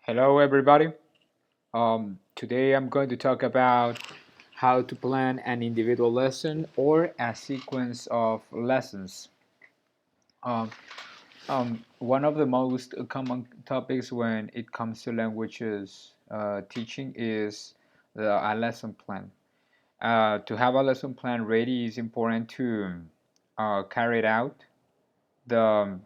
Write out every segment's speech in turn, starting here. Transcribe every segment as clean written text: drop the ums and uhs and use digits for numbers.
Hello, everybody. Today I'm going to talk about how to plan an individual lesson or a sequence of lessons. Um, one of the most common topics when it comes to languages teaching is a lesson plan. To have a lesson plan ready is important to carry it out the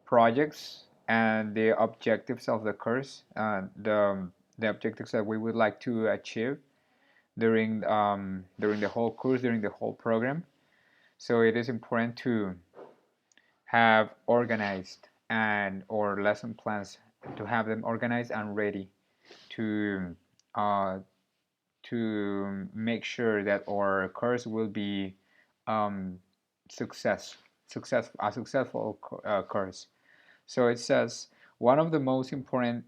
projects and the objectives of the course, the objectives that we would like to achieve during the whole course, during the whole program. So it is important to have organized and or lesson plans to have them organized and ready to uh, make sure that our course will be um, success a successful course. So it says one of the most important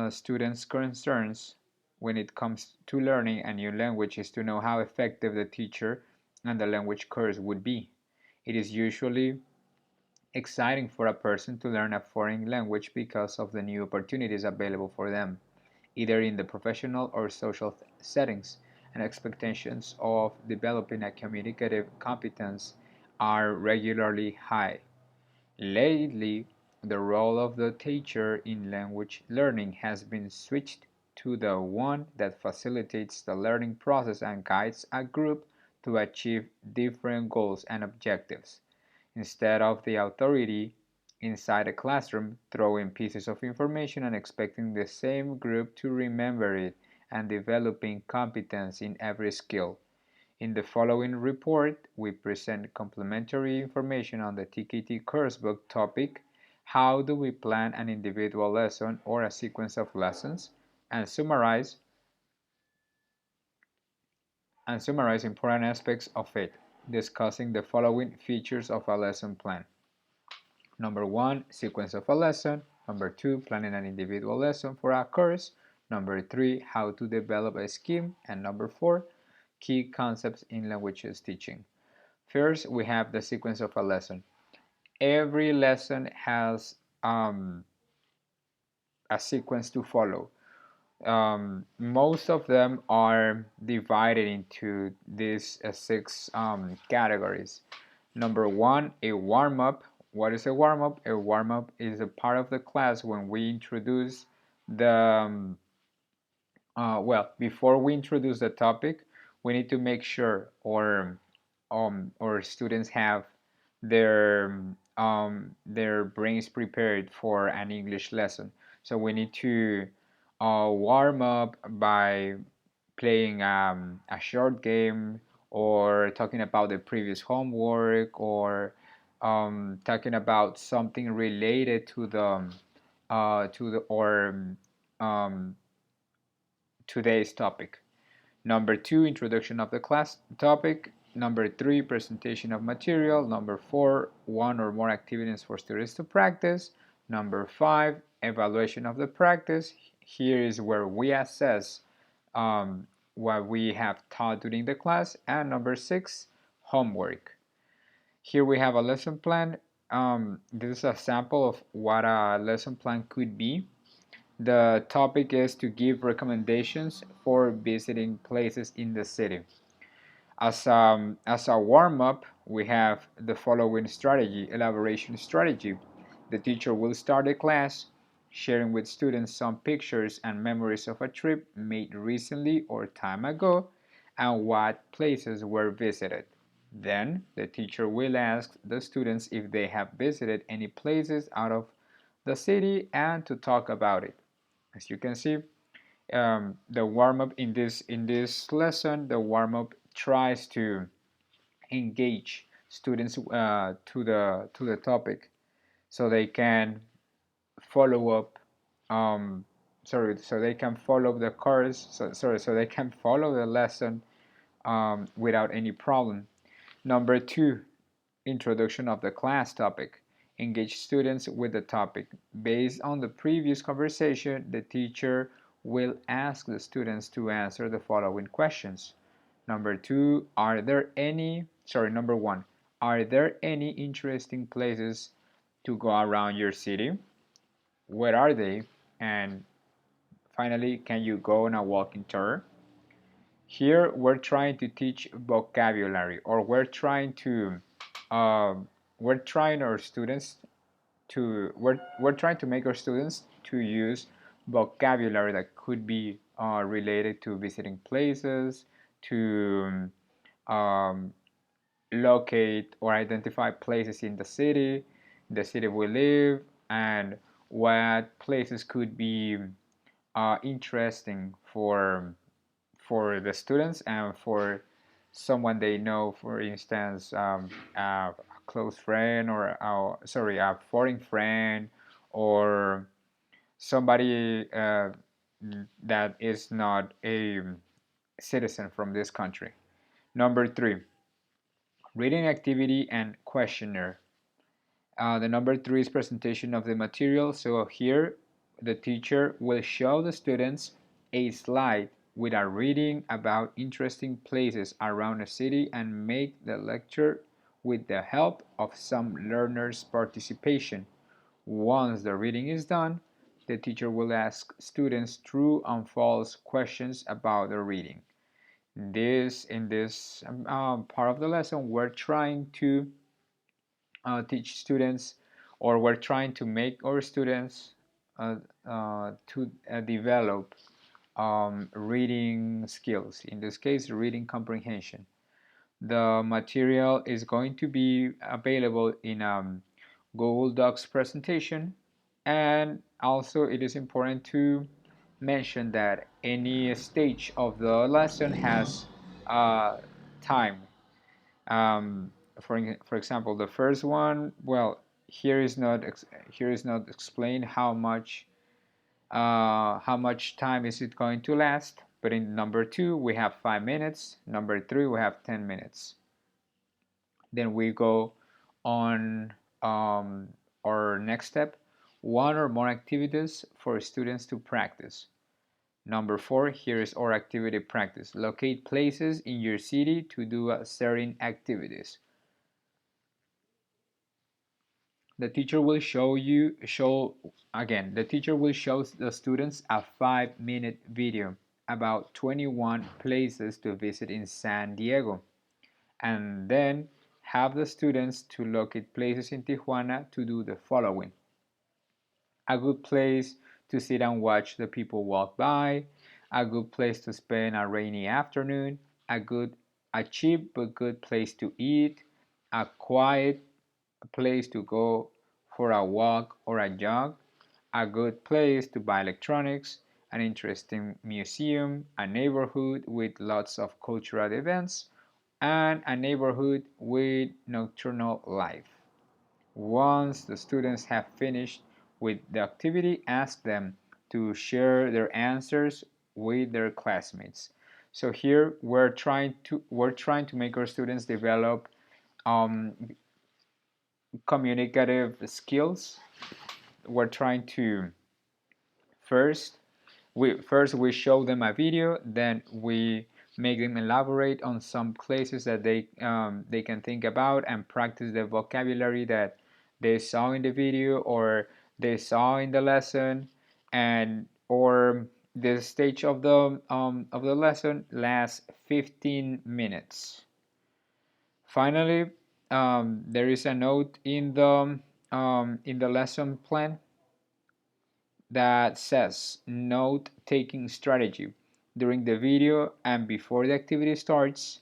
students' concerns when it comes to learning a new language is to know how effective the teacher and the language course would be. It is usually exciting for a person to learn a foreign language because of the new opportunities available for them, either in the professional or social settings, and expectations of developing a communicative competence are regularly high. Lately, the role of the teacher in language learning has been switched to the one that facilitates the learning process and guides a group to achieve different goals and objectives, instead of the authority inside a classroom throwing pieces of information and expecting the same group to remember it and developing competence in every skill. In the following report, we present complementary information on the TKT coursebook topic, how do we plan an individual lesson or a sequence of lessons, and summarize important aspects of it, discussing the following features of a lesson plan. Number one, sequence of a lesson. Number two, planning an individual lesson for a course. Number three, how to develop a scheme. And number four, key concepts in languages teaching. First, we have the sequence of a lesson. Every lesson has a sequence to follow. Most of them are divided into these six categories. Number one, a warm up. What is a warm up? A warm up is a part of the class when we introduce the before we introduce the topic, we need to make sure our students have their brains prepared for an English lesson. So we need to warm up by playing a short game or talking about the previous homework or talking about something related to the or um, today's topic. Number two, introduction of the class topic. Number three, presentation of material. Number four, one or more activities for students to practice. Number five, evaluation of the practice. Here is where we assess what we have taught during the class. And number six, homework. Here we have a lesson plan. This is a sample of what a lesson plan could be. The topic is to give recommendations for visiting places in the city. As a warm-up, we have the following strategy, elaboration strategy. The teacher will start the class sharing with students some pictures and memories of a trip made recently or time ago and what places were visited. Then, the teacher will ask the students if they have visited any places out of the city and to talk about it. As you can see, the warm-up in this lesson, the warm-up tries to engage students to the topic so they can follow up so they can follow the course so they can follow the lesson without any problem. Number two, introduction of the class topic. Engage students with the topic. Based on the previous conversation, the teacher will ask the students to answer the following questions. Number one, are there any interesting places to go around your city? Where are they? And finally, can you go on a walking tour? Here we're trying to teach vocabulary, or we're trying our students we're trying to make our students to use vocabulary that could be related to visiting places, to um, locate or identify places in the city we live, and what places could be interesting for the students and for someone they know. For instance, a close friend, or a foreign friend, or somebody that is not a citizen from this country. Number three, reading activity and questionnaire. The number three is presentation of the material. So here the teacher will show the students a slide with a reading about interesting places around a city and make the lecture with the help of some learners' participation. Once the reading is done, the teacher will ask students true and false questions about the reading. In this part of the lesson, we're trying to teach students, or we're trying to make our students to develop reading skills. In this case, reading comprehension. The material is going to be available in Google Docs presentation, and also it is important to mention that any stage of the lesson has time. um, for example, the first one, well, here is not explained how much time is it going to last. But in number two, we have 5 minutes. Number three, we have 10 minutes. Then we go on our next step: one or more activities for students to practice. Number four, here is our activity practice. Locate places in your city to do certain activities. The teacher will the teacher will show the students a 5-minute video about 21 places to visit in San Diego, and then have the students to locate places in Tijuana to do the following: a good place to sit and watch the people walk by, a good place to spend a rainy afternoon, a cheap but good place to eat, a quiet place to go for a walk or a jog, a good place to buy electronics, an interesting museum, a neighborhood with lots of cultural events, and a neighborhood with nocturnal life. Once the students have finished with the activity, ask them to share their answers with their classmates. So here we're trying to make our students develop um, communicative skills. We're trying to first we show them a video, then we make them elaborate on some places that they can think about and practice the vocabulary that they saw in the video or they saw in the lesson. And or the stage of the lesson lasts 15 minutes. Finally, there is a note in the lesson plan that says note taking strategy. During the video and before the activity starts,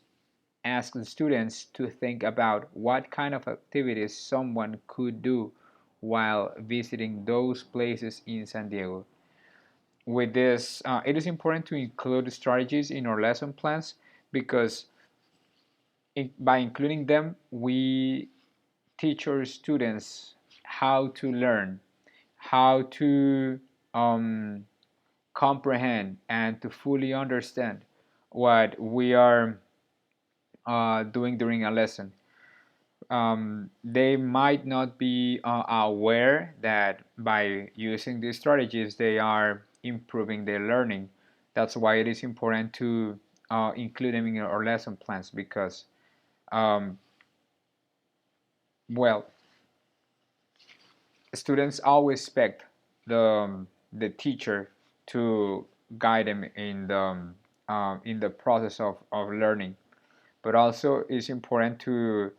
ask the students to think about what kind of activities someone could do while visiting those places in San Diego. With this, it is important to include strategies in our lesson plans because by including them, we teach our students how to learn, how to um, comprehend and to fully understand what we are doing during a lesson. They might not be aware that by using these strategies they are improving their learning. That's why it is important to include them in our lesson plans because, um, well, students always expect the the teacher to guide them in the process of learning. But also it's important to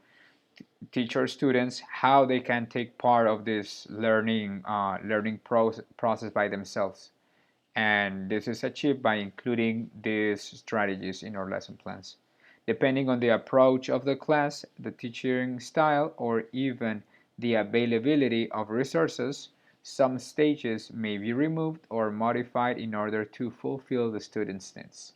teach our students how they can take part of this learning process by themselves. And this is achieved by including these strategies in our lesson plans. Depending on the approach of the class, the teaching style, or even the availability of resources, some stages may be removed or modified in order to fulfill the student's needs.